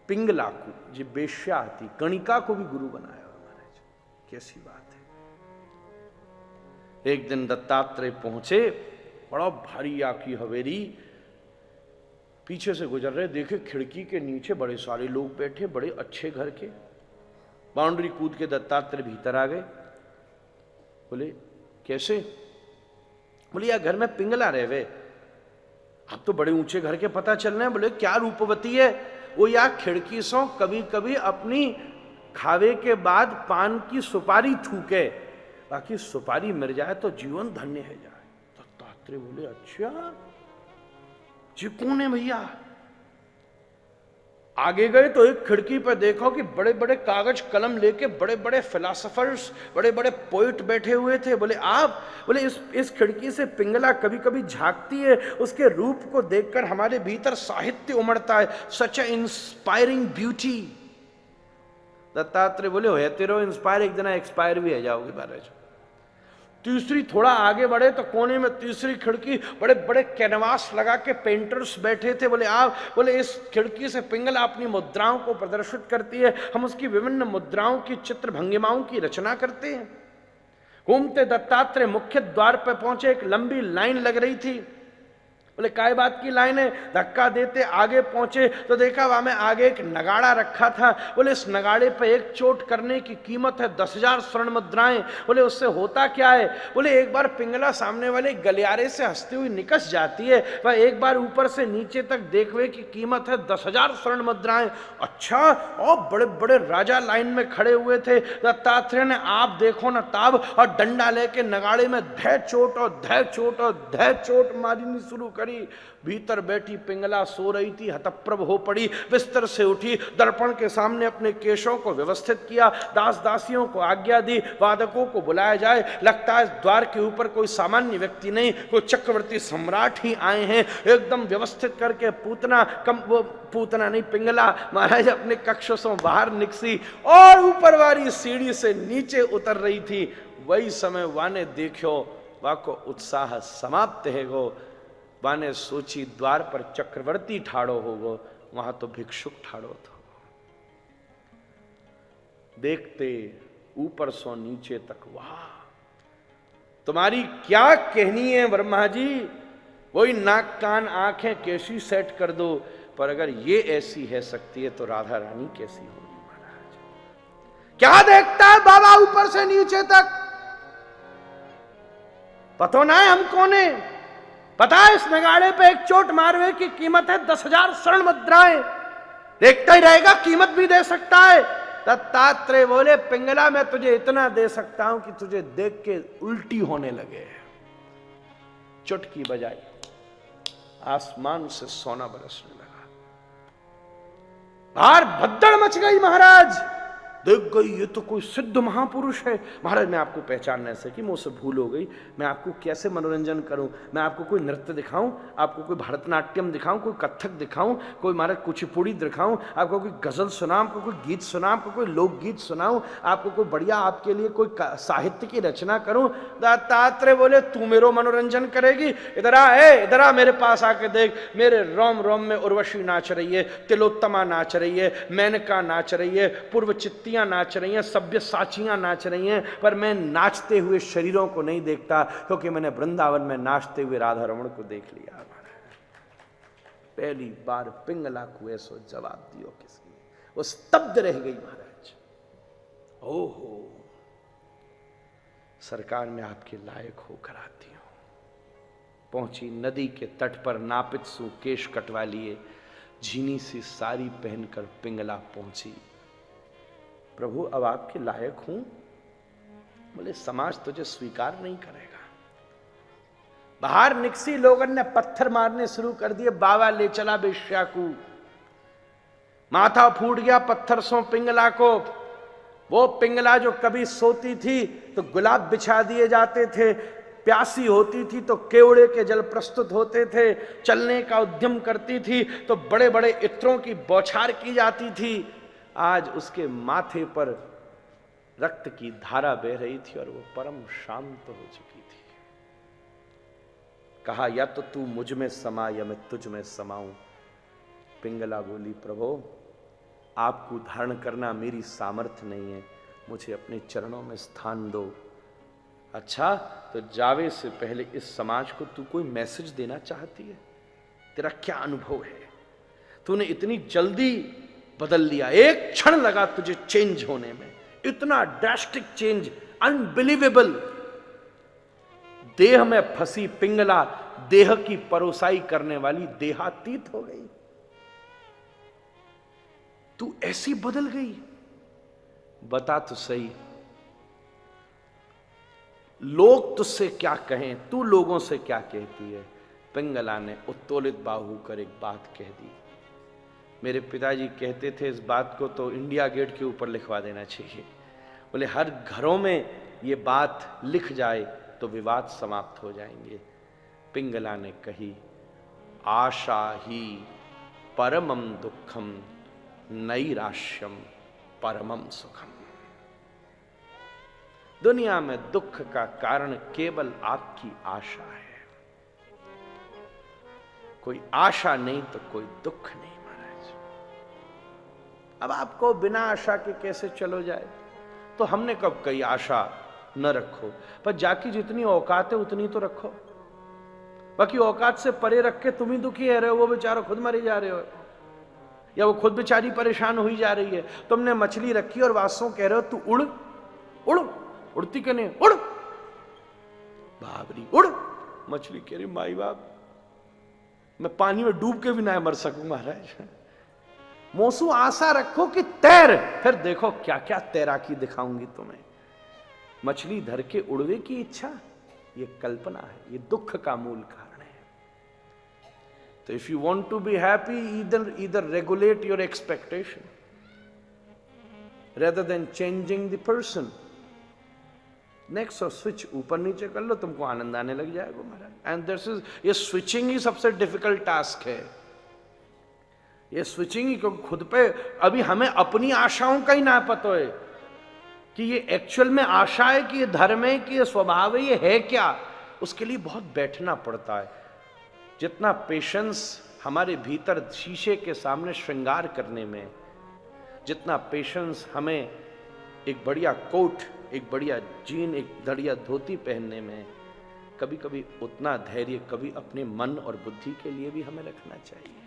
पिंगला को, जो बेश्या थी, कणिका को भी गुरु बनाया महाराज। कैसी बात है। एक दिन दत्तात्रेय पहुंचे, बड़ा भारी आकी हवेली, पीछे से गुजर रहे, देखे खिड़की के नीचे बड़े सारे लोग बैठे, बड़े अच्छे घर के। बाउंड्री कूद के दत्तात्रेय भीतर आ गए। बोले कैसे? बोले यार घर में पिंगला रहे वे। अब तो बड़े ऊंचे घर के पता चल रहे हैं। बोले क्या रूपवती है वो? यार खिड़की से कभी कभी अपनी खावे के बाद पान की सुपारी थूके, बाकी सुपारी मिल जाए तो जीवन धन्य है जाए। दत्तात्रेय बोले अच्छा जी कौन है भैया? आगे गए तो एक खिड़की पर देखो कि बड़े बड़े कागज कलम लेके बड़े बड़े फिलोसोफर्स, बड़े बड़े पोइट बैठे हुए थे। बोले आप? बोले इस खिड़की से पिंगला कभी कभी झांकती है, उसके रूप को देखकर हमारे भीतर साहित्य उमड़ता है। सच ए इंस्पायरिंग ब्यूटी। दत्तात्रेय बोले हो तेरो इंस्पायर, एक दिन एक्सपायर भी है जाओगे महाराज। तीसरी थोड़ा आगे बढ़े तो कोने में तीसरी खिड़की, बड़े बड़े कैनवास लगा के पेंटर्स बैठे थे। बोले आप? बोले इस खिड़की से पिंगला अपनी मुद्राओं को प्रदर्शित करती है, हम उसकी विभिन्न मुद्राओं की चित्र भंगिमाओं की रचना करते हैं। घूमते दत्तात्रेय मुख्य द्वार पर पहुंचे, एक लंबी लाइन लग रही थी। बोले काय बात की लाइन है? धक्का देते आगे पहुंचे तो देखा वहां में आगे एक नगाड़ा रखा था। बोले इस नगाड़े पे एक चोट करने की कीमत है 10,000 स्वर्ण मुद्राएं। बोले उससे होता क्या है? बोले एक बार पिंगला सामने वाले गलियारे से हंसती हुई निकस जाती है, वह एक बार ऊपर से नीचे तक देखवे की कीमत है 10,000 स्वर्ण मुद्राएं। अच्छा। और बड़े बड़े राजा लाइन में खड़े हुए थे। दत्तात्रेय ने आप देखो ना ताब, और डंडा लेके नगाड़े में धै चोट और धै चोट और धै चोट मारनी शुरू कर। भीतर बैठी पिंगला सो रही थी, हतप्रभ हो पड़ी, बिस्तर से उठी, दर्पण के सामने अपने केशों को व्यवस्थित किया, दास दासियों को आज्ञा दी, वादकों को बुलाया जाए। लगता है द्वार के ऊपर कोई सामान्य व्यक्ति नहीं, कोई चक्रवर्ती सम्राट ही आए हैं। एकदम व्यवस्थित करके पूतना नहीं, पिंगला महाराज अपने कक्ष से बाहर निकसी और ऊपर वाली सीढ़ी से नीचे उतर रही थी। वही समय वाने देखो वाको उत्साह समाप्त है गो। वाने सोची द्वार पर चक्रवर्ती ठाड़ो होगो, वहां तो भिक्षुक ठाड़ो था। देखते ऊपर सो नीचे तक, वाह तुम्हारी क्या कहनी है ब्रह्मा जी? वही नाक कान आंखें कैसी सेट कर दो, पर अगर ये ऐसी है सकती है तो राधा रानी कैसी होगी महाराज? क्या देखता है बाबा ऊपर से नीचे तक? पता ना है हम कौन है? पता है इस नगाड़े पे एक चोट मारवे की कीमत है 10,000 स्वर्ण मुद्राएं। देखता ही रहेगा, कीमत भी दे सकता है। दत्तात्रेय बोले पिंगला मैं तुझे इतना दे सकता हूं कि तुझे देख के उल्टी होने लगे। चुटकी बजाई, आसमान से सोना बरसने लगा, बाहर भद्दड़ मच गई महाराज। देख गई ये तो कोई सिद्ध महापुरुष है। महाराज मैं आपको पहचानने से कि मुझसे भूल हो गई, मैं आपको कैसे मनोरंजन करूं? मैं आपको कोई नृत्य दिखाऊं, आपको कोई भरतनाट्यम दिखाऊं, कोई कथक दिखाऊं, कोई महाराज कुचिपुड़ी दिखाऊं, आपको कोई गजल सुनाऊं, आपको कोई गीत सुनाऊं, आपको कोई लोकगीत सुनाऊं, आपको कोई बढ़िया आपके लिए कोई साहित्य की रचना करूं? दत्तात्रेय बोले तू मेरो मनोरंजन करेगी? इधर आ, इधर आ, मेरे पास आके देख। मेरे रोम रोम में उर्वशी नाच रही है, तिलोत्तमा नाच रही है, मेनका नाच रही है, पूर्व चित्ती नाच रही हैं, सभ्य साचियां नाच रही हैं, पर मैं नाचते हुए शरीरों को नहीं देखता, क्योंकि मैंने वृंदावन में नाचते हुए राधा रमण को देख लिया। पहली बार पिंगला को ऐसो जवाब दियो किसी ने, वो स्तब्ध रह गई महाराज। ओहो सरकार मैं आपके लायक होकर आती हूं। पहुंची नदी के तट पर, नापित सु केश कटवा लिए, झीनी सी साड़ी पहनकर पिंगला पहुंची। प्रभु अब आपके लायक हूं? बोले समाज तुझे स्वीकार नहीं करेगा। बाहर निकसी लोगों ने पत्थर मारने शुरू कर दिए। बाबा ले चला बेश्या को, माथा फूट गया पत्थर सो पिंगला को। वो पिंगला जो कभी सोती थी तो गुलाब बिछा दिए जाते थे, प्यासी होती थी तो केवड़े के जल प्रस्तुत होते थे, चलने का उद्यम करती थी तो बड़े बड़े इत्रों की बौछार की जाती थी। आज उसके माथे पर रक्त की धारा बह रही थी और वो परम शांत हो चुकी थी। कहा या तो तू मुझ में समा या मैं तुझ में समाऊं। पिंगला बोली प्रभु आपको धारण करना मेरी सामर्थ्य नहीं है, मुझे अपने चरणों में स्थान दो। अच्छा, तो जावे से पहले इस समाज को तू कोई मैसेज देना चाहती है? तेरा क्या अनुभव है? तूने इतनी जल्दी बदल लिया, एक क्षण लगा तुझे चेंज होने में, इतना ड्रास्टिक चेंज, अनबिलीवेबल। देह में फंसी पिंगला देह की परोसाई करने वाली देहातीत हो गई। तू ऐसी बदल गई, बता तो सही, लोग तुझसे क्या कहें, तू लोगों से क्या कहती है? पिंगला ने उत्तोलित बाहु कर एक बात कह दी। मेरे पिताजी कहते थे इस बात को तो इंडिया गेट के ऊपर लिखवा देना चाहिए। बोले हर घरों में ये बात लिख जाए तो विवाद समाप्त हो जाएंगे। पिंगला ने कही, आशा ही परमम दुखम नैराश्यम परमम सुखम। दुनिया में दुख का कारण केवल आपकी आशा है। कोई आशा नहीं तो कोई दुख नहीं महाराज। अब आपको बिना आशा के कैसे चलो जाए? तो हमने कब कही आशा न रखो, पर जाकी जितनी औकात है उतनी तो रखो। बाकी औकात से परे रख के तुम ही दुखी है रहे हो, वो बेचारा खुद मरे जा रहे हो, या वो खुद बेचारी परेशान हुई जा रही है। तुमने मछली रखी और वासों कह रहे हो तू उड़ उड़, उड़ती क्यों नहीं? उड़ बाबरी उड़। मछली कह रही माई बाप मैं पानी में डूब के भी ना मर सकूं महाराज। मोसू आशा रखो कि तैर, फिर देखो क्या क्या तैराकी दिखाऊंगी तुम्हें। मछली धर के उड़वे की इच्छा, ये कल्पना है, ये दुख का मूल कारण है। तो if you want to be happy, either regulate your expectation rather than changing the person. Next और स्विच ऊपर नीचे कर लो, तुमको आनंद आने लग जाएगा महाराज। एंड दिस इज, ये स्विचिंग ही सबसे डिफिकल्ट टास्क है। ये स्विचिंग ही, क्योंकि खुद पे अभी हमें अपनी आशाओं का ही ना पता है कि ये एक्चुअल में आशा है कि ये धर्म है कि ये स्वभाव है, ये है क्या। उसके लिए बहुत बैठना पड़ता है। जितना पेशेंस हमारे भीतर शीशे के सामने श्रृंगार करने में, जितना पेशेंस हमें एक बढ़िया कोट, एक बढ़िया जीन, एक बढ़िया धोती पहनने में, कभी कभी उतना धैर्य कभी अपने मन और बुद्धि के लिए भी हमें रखना चाहिए।